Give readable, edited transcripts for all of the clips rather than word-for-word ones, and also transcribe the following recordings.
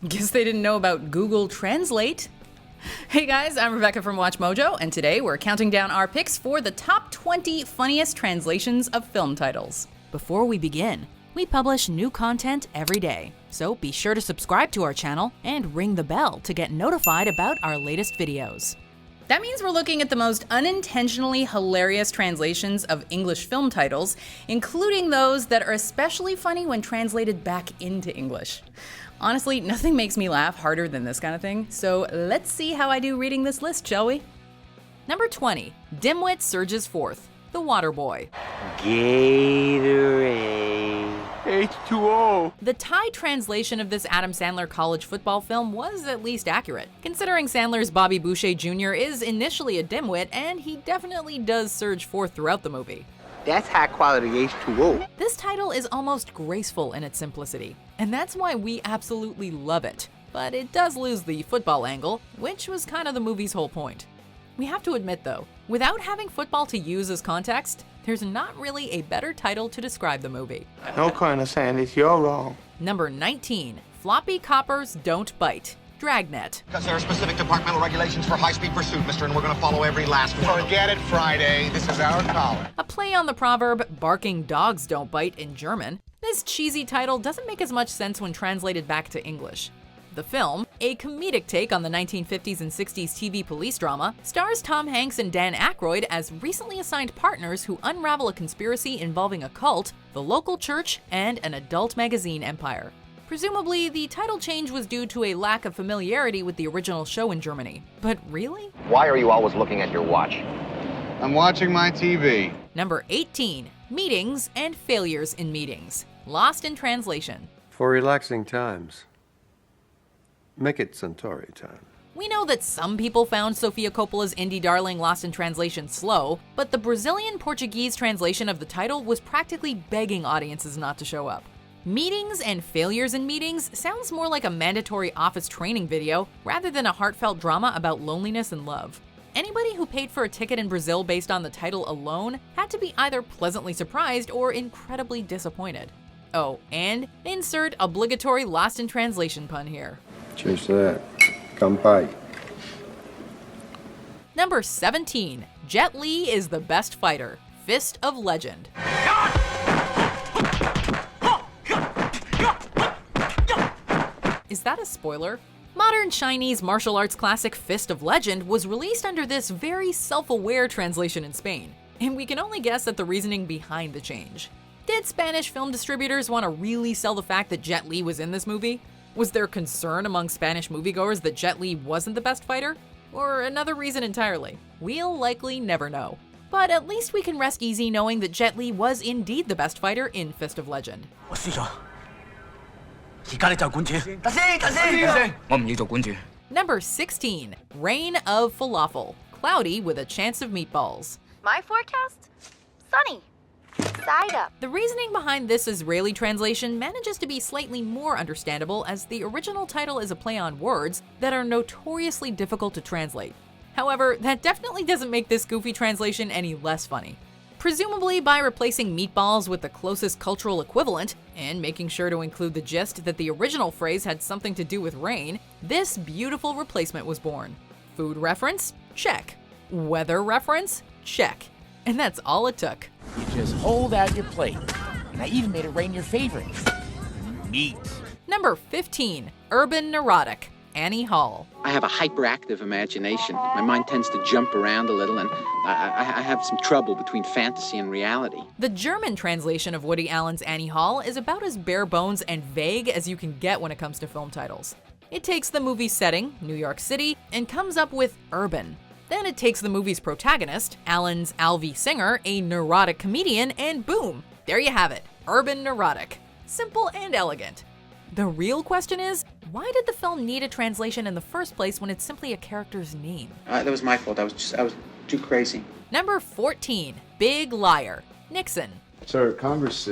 Guess they didn't know about Google Translate. Hey guys, I'm Rebecca from WatchMojo, and today we're counting down our picks for the top 20 funniest translations of film titles. Before we begin, we publish new content every day, so be sure to subscribe to our channel and ring the bell to get notified about our latest videos. That means we're looking at the most unintentionally hilarious translations of English film titles, including those that are especially funny when translated back into English. Honestly, nothing makes me laugh harder than this kind of thing, so let's see how I do reading this list, shall we? Number 20, Dimwit surges forth, The Waterboy. Gatorade. H2O. The Thai translation of this Adam Sandler college football film was at least accurate, considering Sandler's Bobby Boucher Jr. is initially a dimwit, and he definitely does surge forth throughout the movie. That's high quality H2O. This title is almost graceful in its simplicity, and that's why we absolutely love it. But it does lose the football angle, which was kind of the movie's whole point. We have to admit though, without having football to use as context, there's not really a better title to describe the movie. No, Colonel Sanders, you're wrong. Number 19, Floppy Coppers Don't Bite, Dragnet. Because there are specific departmental regulations for high-speed pursuit, mister, and we're going to follow every last one. Forget it, Friday. This is our collar. A play on the proverb, barking dogs don't bite in German, this cheesy title doesn't make as much sense when translated back to English. The film, a comedic take on the 1950s and 60s TV police drama, stars Tom Hanks and Dan Aykroyd as recently assigned partners who unravel a conspiracy involving a cult, the local church, and an adult magazine empire. Presumably, the title change was due to a lack of familiarity with the original show in Germany. But really? Why are you always looking at your watch? I'm watching my TV. Number 18, Meetings and Failures in Meetings, Lost in Translation. For relaxing times, make it Centauri time. We know that some people found Sofia Coppola's indie darling Lost in Translation slow, but the Brazilian-Portuguese translation of the title was practically begging audiences not to show up. Meetings and Failures in Meetings sounds more like a mandatory office training video rather than a heartfelt drama about loneliness and love. Anybody who paid for a ticket in Brazil based on the title alone had to be either pleasantly surprised or incredibly disappointed. Oh, and insert obligatory Lost in Translation pun here. Cheers to that. Kampai. Number 17, Jet Li is the best fighter, Fist of Legend. Is that a spoiler? Modern Chinese martial arts classic Fist of Legend was released under this very self-aware translation in Spain, and we can only guess at the reasoning behind the change. Did Spanish film distributors want to really sell the fact that Jet Li was in this movie? Was there concern among Spanish moviegoers that Jet Li wasn't the best fighter? Or another reason entirely? We'll likely never know. But at least we can rest easy knowing that Jet Li was indeed the best fighter in Fist of Legend. Number 16, Reign of Falafel, Cloudy with a Chance of Meatballs. My forecast? Sunny. Side up. The reasoning behind this Israeli translation manages to be slightly more understandable, as the original title is a play on words that are notoriously difficult to translate. However, that definitely doesn't make this goofy translation any less funny. Presumably by replacing meatballs with the closest cultural equivalent, and making sure to include the gist that the original phrase had something to do with rain, this beautiful replacement was born. Food reference? Check. Weather reference? Check. And that's all it took. You just hold out your plate. And I even made it rain your favorite. Meat. Number 15, Urban Neurotic, Annie Hall. I have a hyperactive imagination. My mind tends to jump around a little, and I have some trouble between fantasy and reality. The German translation of Woody Allen's Annie Hall is about as bare bones and vague as you can get when it comes to film titles. It takes the movie's setting, New York City, and comes up with urban. Then it takes the movie's protagonist, Allen's Alvy Singer, a neurotic comedian, and boom, there you have it, Urban Neurotic. Simple and elegant. The real question is, why did the film need a translation in the first place when it's simply a character's name? That was my fault. I was too crazy. Number 14, Big Liar, Nixon. Sir, Congress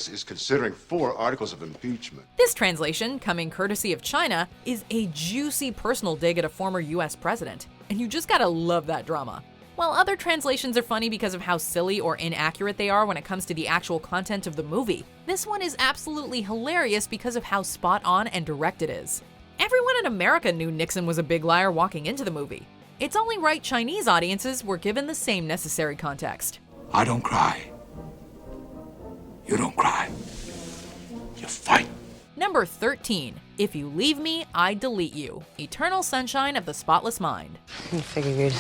is considering 4 articles of impeachment. This translation, coming courtesy of China, is a juicy personal dig at a former US president, and you just gotta love that drama. While other translations are funny because of how silly or inaccurate they are when it comes to the actual content of the movie, this one is absolutely hilarious because of how spot on and direct it is. Everyone in America knew Nixon was a big liar walking into the movie. It's only right Chinese audiences were given the same necessary context. I don't cry. You don't cry. You fight. Number 13. If You Leave Me, I Delete You. Eternal Sunshine of the Spotless Mind. I figured you'd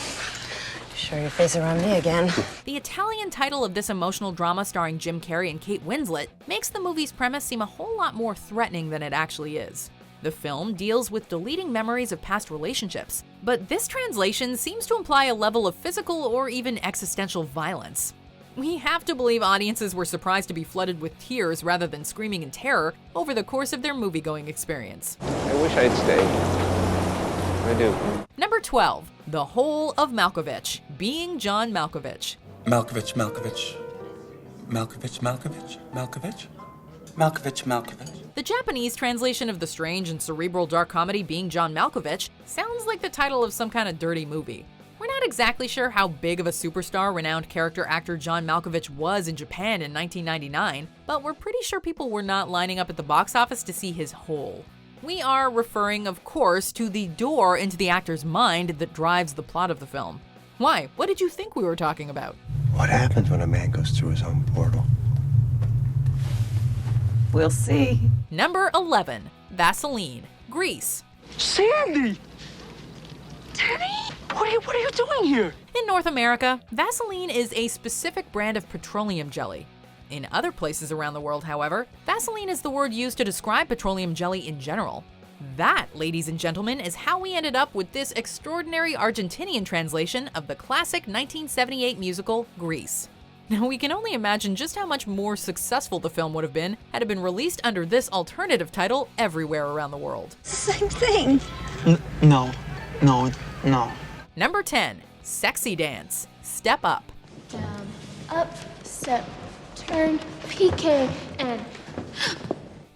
show your face around me again. The Italian title of this emotional drama starring Jim Carrey and Kate Winslet makes the movie's premise seem a whole lot more threatening than it actually is. The film deals with deleting memories of past relationships, but this translation seems to imply a level of physical or even existential violence. We have to believe audiences were surprised to be flooded with tears rather than screaming in terror over the course of their movie-going experience. I wish I'd stayed. I do. Number 12. The Hole of Malkovich. Being John Malkovich. Malkovich, Malkovich. Malkovich, Malkovich, Malkovich. Malkovich, Malkovich. The Japanese translation of the strange and cerebral dark comedy Being John Malkovich sounds like the title of some kind of dirty movie. We're not exactly sure how big of a superstar renowned character actor John Malkovich was in Japan in 1999, but we're pretty sure people were not lining up at the box office to see his hole. We are referring, of course, to the door into the actor's mind that drives the plot of the film. Why? What did you think we were talking about? What happens when a man goes through his own portal? We'll see. Number 11. Vaseline. Grease. Sandy! Teddy? What are you doing here? In North America, Vaseline is a specific brand of petroleum jelly. In other places around the world, however, Vaseline is the word used to describe petroleum jelly in general. That, ladies and gentlemen, is how we ended up with this extraordinary Argentinian translation of the classic 1978 musical Grease. Now, we can only imagine just how much more successful the film would have been had it been released under this alternative title everywhere around the world. Same thing. No. Number 10. Sexy Dance. Step Up. Down, up, step, turn, PK, and...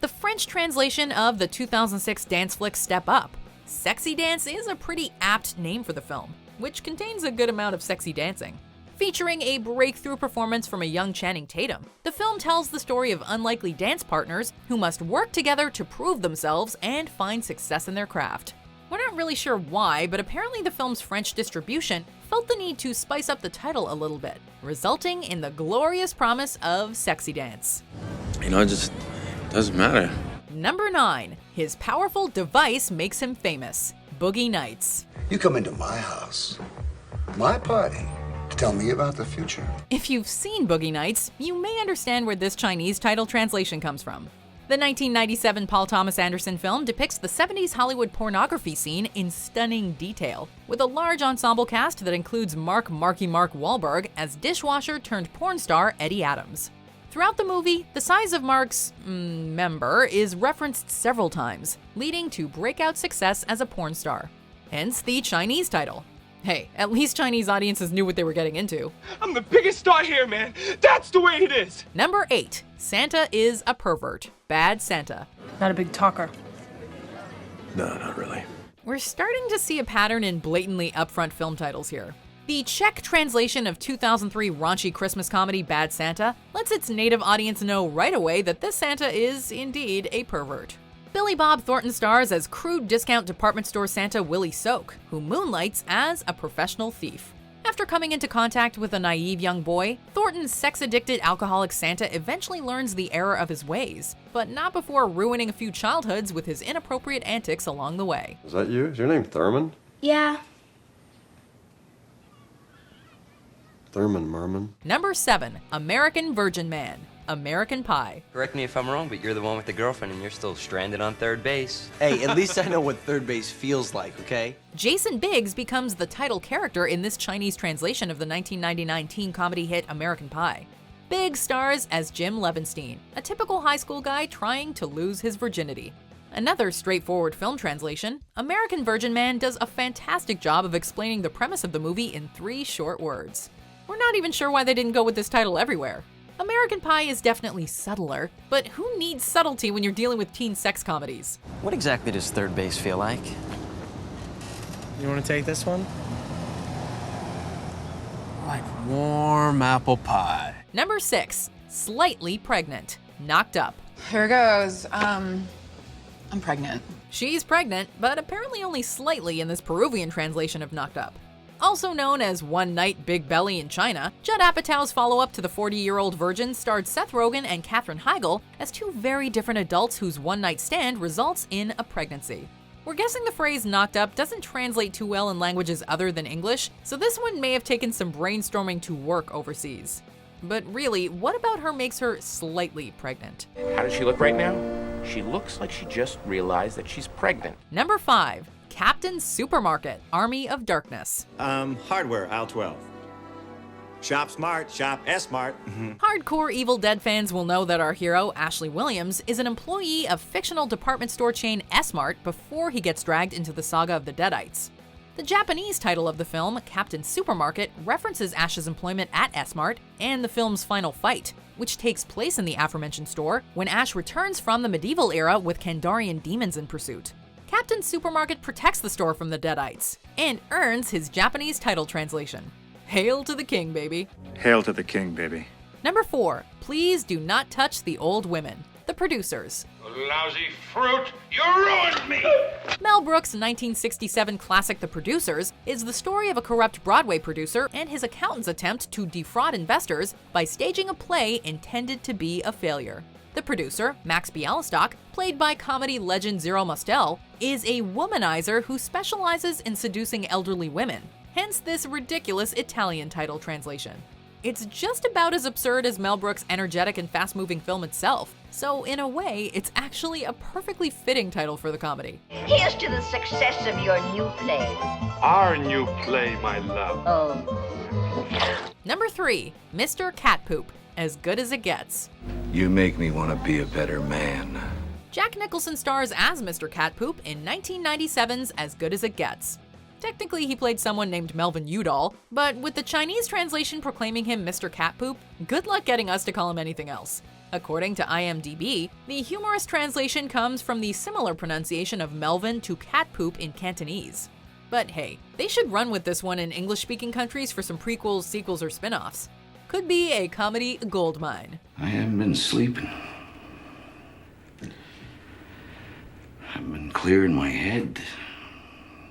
The French translation of the 2006 dance flick Step Up. Sexy Dance is a pretty apt name for the film, which contains a good amount of sexy dancing. Featuring a breakthrough performance from a young Channing Tatum, the film tells the story of unlikely dance partners who must work together to prove themselves and find success in their craft. We're not really sure why, but apparently the film's French distribution felt the need to spice up the title a little bit, resulting in the glorious promise of Sexy Dance. You know, it just doesn't matter. Number 9. His powerful device makes him famous. Boogie Nights. You come into my house, my party, to tell me about the future. If you've seen Boogie Nights, you may understand where this Chinese title translation comes from. The 1997 Paul Thomas Anderson film depicts the 70s Hollywood pornography scene in stunning detail, with a large ensemble cast that includes Mark Wahlberg as dishwasher turned porn star Eddie Adams. Throughout the movie, the size of Mark's member is referenced several times, leading to breakout success as a porn star. Hence the Chinese title. Hey, at least Chinese audiences knew what they were getting into. I'm the biggest star here, man. That's the way it is. Number 8. Santa Is A Pervert. Bad Santa. Not a big talker. No, not really. We're starting to see a pattern in blatantly upfront film titles here. The Czech translation of 2003 raunchy Christmas comedy Bad Santa lets its native audience know right away that this Santa is indeed a pervert. Billy Bob Thornton stars as crude discount department store Santa Willie Soak, who moonlights as a professional thief. After coming into contact with a naive young boy, Thornton's sex-addicted alcoholic Santa eventually learns the error of his ways, but not before ruining a few childhoods with his inappropriate antics along the way. Is that you? Is your name Thurman? Yeah. Thurman Merman. Number 7. American Virgin Man. American Pie. Correct me if I'm wrong, but you're the one with the girlfriend and you're still stranded on third base. Hey, at least I know what third base feels like, okay? Jason Biggs becomes the title character in this Chinese translation of the 1999 teen comedy hit American Pie. Biggs stars as Jim Levenstein, a typical high school guy trying to lose his virginity. Another straightforward film translation, American Virgin Man does a fantastic job of explaining the premise of the movie in 3 short words. We're not even sure why they didn't go with this title everywhere. American Pie is definitely subtler, but who needs subtlety when you're dealing with teen sex comedies? What exactly does third base feel like? You want to take this one? Like warm apple pie. Number 6, slightly pregnant, knocked up. Here goes. I'm pregnant. She's pregnant, but apparently only slightly in this Peruvian translation of knocked up. Also known as One Night Big Belly in China, Judd Apatow's follow-up to The 40-Year-Old Virgin starred Seth Rogen and Katherine Heigl as two very different adults whose one-night stand results in a pregnancy. We're guessing the phrase knocked up doesn't translate too well in languages other than English, so this one may have taken some brainstorming to work overseas. But really, what about her makes her slightly pregnant? How does she look right now? She looks like she just realized that she's pregnant. Number 5, Captain Supermarket, Army of Darkness. Hardware, aisle 12. Shop smart, shop S-smart. Hardcore Evil Dead fans will know that our hero, Ashley Williams, is an employee of fictional department store chain S-Mart before he gets dragged into the saga of the Deadites. The Japanese title of the film, Captain Supermarket, references Ash's employment at S-Mart and the film's final fight, which takes place in the aforementioned store when Ash returns from the medieval era with Kandarian demons in pursuit. Captain Supermarket protects the store from the Deadites and earns his Japanese title translation. Hail to the king, baby. Hail to the king, baby. Number 4, Please Do Not Touch the Old Women, The Producers. Lousy fruit, you ruined me! Mel Brooks' 1967 classic The Producers is the story of a corrupt Broadway producer and his accountant's attempt to defraud investors by staging a play intended to be a failure. The producer, Max Bialystock, played by comedy legend Zero Mostel, is a womanizer who specializes in seducing elderly women, hence this ridiculous Italian title translation. It's just about as absurd as Mel Brooks' energetic and fast-moving film itself, so in a way, it's actually a perfectly fitting title for the comedy. Here's to the success of your new play. Our new play, my love. Oh. Number 3, Mr. Cat Poop, As Good as It Gets. You make me want to be a better man. Jack Nicholson stars as Mr. Cat Poop in 1997's As Good as It Gets. Technically, he played someone named Melvin Udall, but with the Chinese translation proclaiming him Mr. Cat Poop, good luck getting us to call him anything else. According to IMDb, the humorous translation comes from the similar pronunciation of Melvin to cat poop in Cantonese. But hey, they should run with this one in English-speaking countries for some prequels, sequels, or spin-offs. Could be a comedy goldmine. I haven't been sleeping. I've been clearing my head.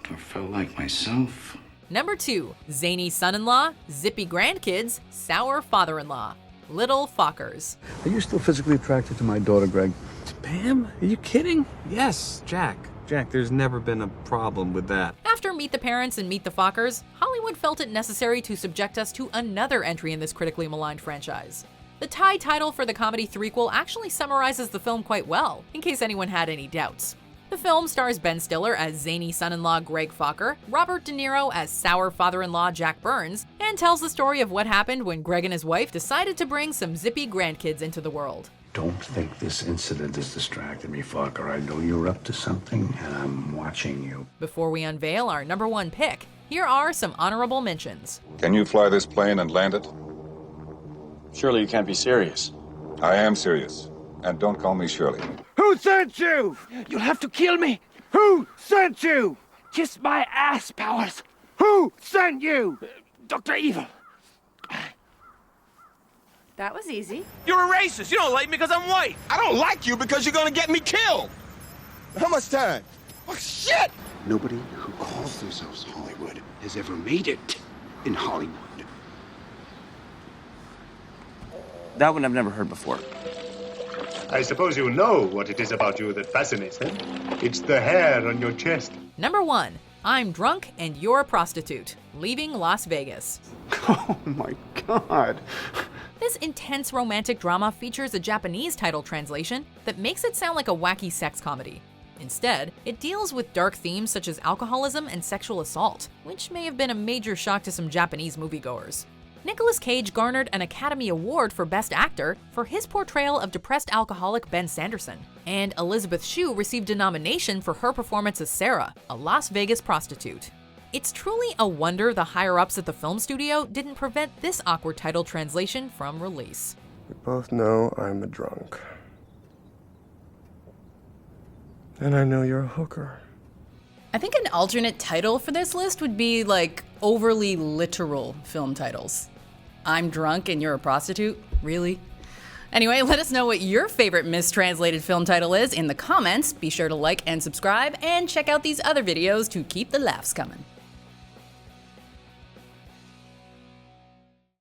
I felt like myself. Number 2, zany son-in-law, zippy grandkids, sour father-in-law, Little Fockers. Are you still physically attracted to my daughter, Greg? Pam? Are you kidding? Yes, Jack. Jack, there's never been a problem with that. After Meet the Parents and Meet the Fockers, Hollywood felt it necessary to subject us to another entry in this critically maligned franchise. The Thai title for the comedy threequel actually summarizes the film quite well, in case anyone had any doubts. The film stars Ben Stiller as zany son-in-law Greg Focker, Robert De Niro as sour father-in-law Jack Burns, and tells the story of what happened when Greg and his wife decided to bring some zippy grandkids into the world. Don't think this incident has distracted me, Fokker. I know you're up to something, and I'm watching you. Before we unveil our number 1 pick, here are some honorable mentions. Can you fly this plane and land it? Surely you can't be serious. I am serious. And don't call me Shirley. Who sent you? You'll have to kill me. Who sent you? Kiss my ass, Powers. Who sent you? Dr. Evil. That was easy. You're a racist. You don't like me because I'm white. I don't like you because you're gonna get me killed. How much time? Oh, shit! Nobody who calls themselves Hollywood has ever made it in Hollywood. That one I've never heard before. I suppose you know what it is about you that fascinates them. It's the hair on your chest. Number 1, I'm Drunk and You're a Prostitute, Leaving Las Vegas. Oh my God. This intense romantic drama features a Japanese title translation that makes it sound like a wacky sex comedy. Instead, it deals with dark themes such as alcoholism and sexual assault, which may have been a major shock to some Japanese moviegoers. Nicolas Cage garnered an Academy Award for Best Actor for his portrayal of depressed alcoholic Ben Sanderson, and Elizabeth Shue received a nomination for her performance as Sarah, a Las Vegas prostitute. It's truly a wonder the higher-ups at the film studio didn't prevent this awkward title translation from release. We both know I'm a drunk. And I know you're a hooker. I think an alternate title for this list would be like overly literal film titles. I'm drunk and you're a prostitute? Really? Anyway, let us know what your favorite mistranslated film title is in the comments. Be sure to like and subscribe and check out these other videos to keep the laughs coming.